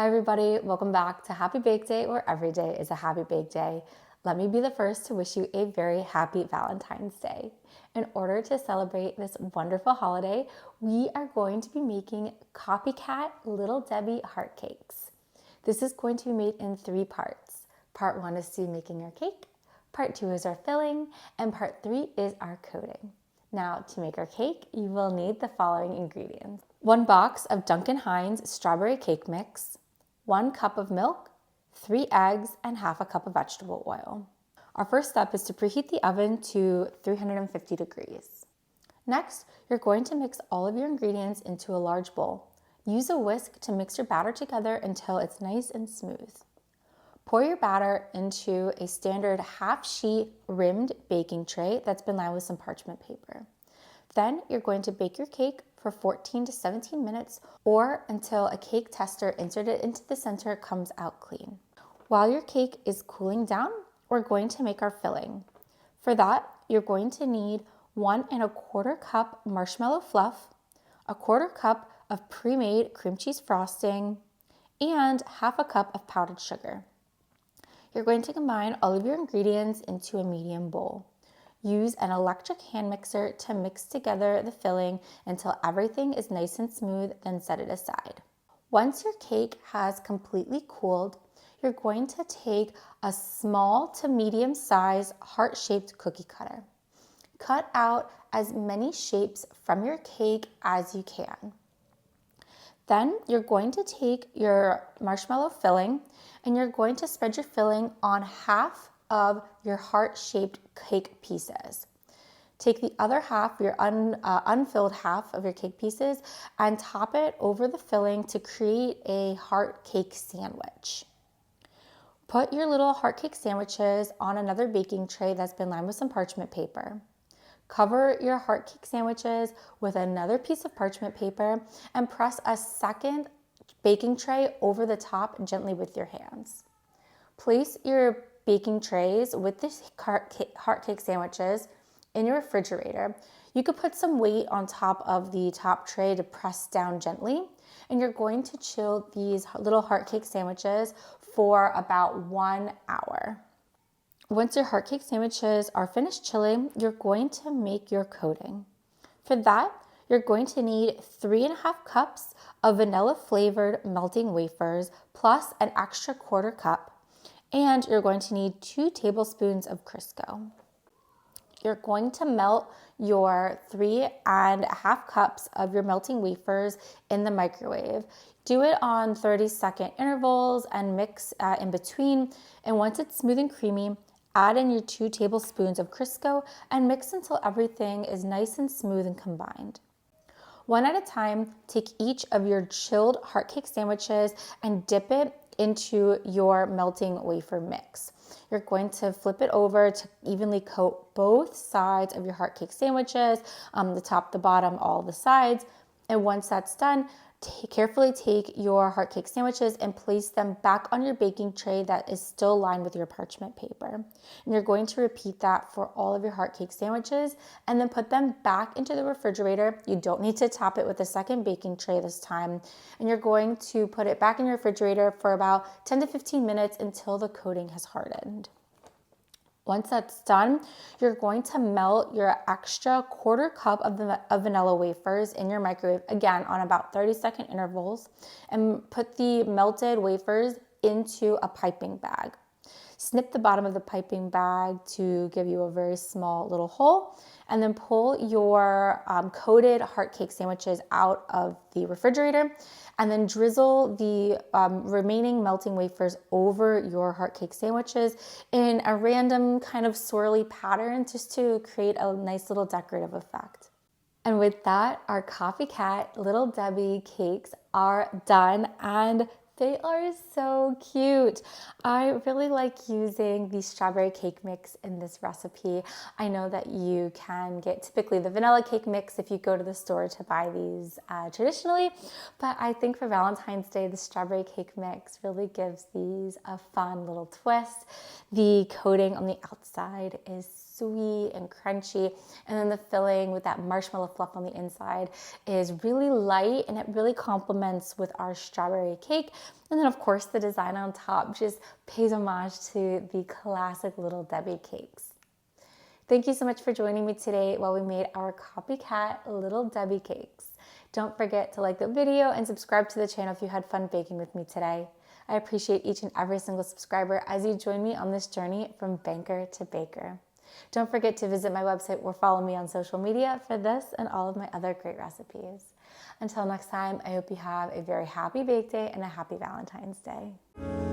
Hi everybody, welcome back to Happy Bake Day, where every day is a happy bake day. Let me be the first to wish you a very happy Valentine's Day. In order to celebrate this wonderful holiday, we are going to be making Copycat Little Debbie heart cakes. This is going to be made in 3 parts. Part 1 is to making our cake, part 2 is our filling, and part 3 is our coating. Now, to make our cake, you will need the following ingredients. 1 box of Duncan Hines strawberry cake mix, 1 cup of milk, 3 eggs, and half a cup of vegetable oil. Our first step is to preheat the oven to 350 degrees. Next, you're going to mix all of your ingredients into a large bowl. Use a whisk to mix your batter together until it's nice and smooth. Pour your batter into a standard half-sheet rimmed baking tray that's been lined with some parchment paper. Then you're going to bake your cake for 14 to 17 minutes or until a cake tester inserted into the center comes out clean. While your cake is cooling down, we're going to make our filling. For that, you're going to need 1 1/4 cup marshmallow fluff, 1/4 cup of pre-made cream cheese frosting, and half a cup of powdered sugar. You're going to combine all of your ingredients into a medium bowl. Use an electric hand mixer to mix together the filling until everything is nice and smooth, then set it aside. Once your cake has completely cooled, you're going to take a small to medium size heart-shaped cookie cutter. Cut out as many shapes from your cake as you can. Then you're going to take your marshmallow filling and you're going to spread your filling on half of your heart-shaped cake pieces. Take the other half, your unfilled half of your cake pieces, and top it over the filling to create a heart cake sandwich. Put your little heart cake sandwiches on another baking tray that's been lined with some parchment paper. Cover your heart cake sandwiches with another piece of parchment paper and press a second baking tray over the top gently with your hands. Place your baking trays with the heart cake sandwiches in your refrigerator. You could put some weight on top of the top tray to press down gently, and you're going to chill these little heart cake sandwiches for about 1 hour. Once your heart cake sandwiches are finished chilling, you're going to make your coating. For that, you're going to need 3 1/2 cups of vanilla flavored melting wafers plus an extra 1/4 cup. And you're going to need 2 tablespoons of Crisco. You're going to melt your 3 1/2 cups of your melting wafers in the microwave. Do it on 30-second intervals and mix in between. And once it's smooth and creamy, add in your 2 tablespoons of Crisco and mix until everything is nice and smooth and combined. One at a time, take each of your chilled heart cake sandwiches and dip it into your melting wafer mix. You're going to flip it over to evenly coat both sides of your heart cake sandwiches, the top, the bottom, all the sides. And once that's done, carefully take your heart cake sandwiches and place them back on your baking tray that is still lined with your parchment paper. And you're going to repeat that for all of your heart cake sandwiches and then put them back into the refrigerator. You don't need to top it with a second baking tray this time. And you're going to put it back in your refrigerator for about 10 to 15 minutes until the coating has hardened. Once that's done, you're going to melt your extra 1/4 cup of vanilla wafers in your microwave, again on about 30-second intervals, and put the melted wafers into a piping bag. Snip the bottom of the piping bag to give you a very small little hole, and then pull your coated heart cake sandwiches out of the refrigerator, and then drizzle the remaining melting wafers over your heart cake sandwiches in a random kind of swirly pattern just to create a nice little decorative effect. And with that, our Copycat Little Debbie cakes are done, and they are so cute. I really like using the strawberry cake mix in this recipe. I know that you can get typically the vanilla cake mix if you go to the store to buy these traditionally, but I think for Valentine's Day, the strawberry cake mix really gives these a fun little twist. The coating on the outside is sweet and crunchy. And then the filling with that marshmallow fluff on the inside is really light, and it really complements with our strawberry cake. And then of course the design on top just pays homage to the classic Little Debbie cakes. Thank you so much for joining me today while we made our Copycat Little Debbie cakes. Don't forget to like the video and subscribe to the channel if you had fun baking with me today. I appreciate each and every single subscriber as you join me on this journey from banker to baker. Don't forget to visit my website or follow me on social media for this and all of my other great recipes. Until next time, I hope you have a very happy bake day and a happy Valentine's Day.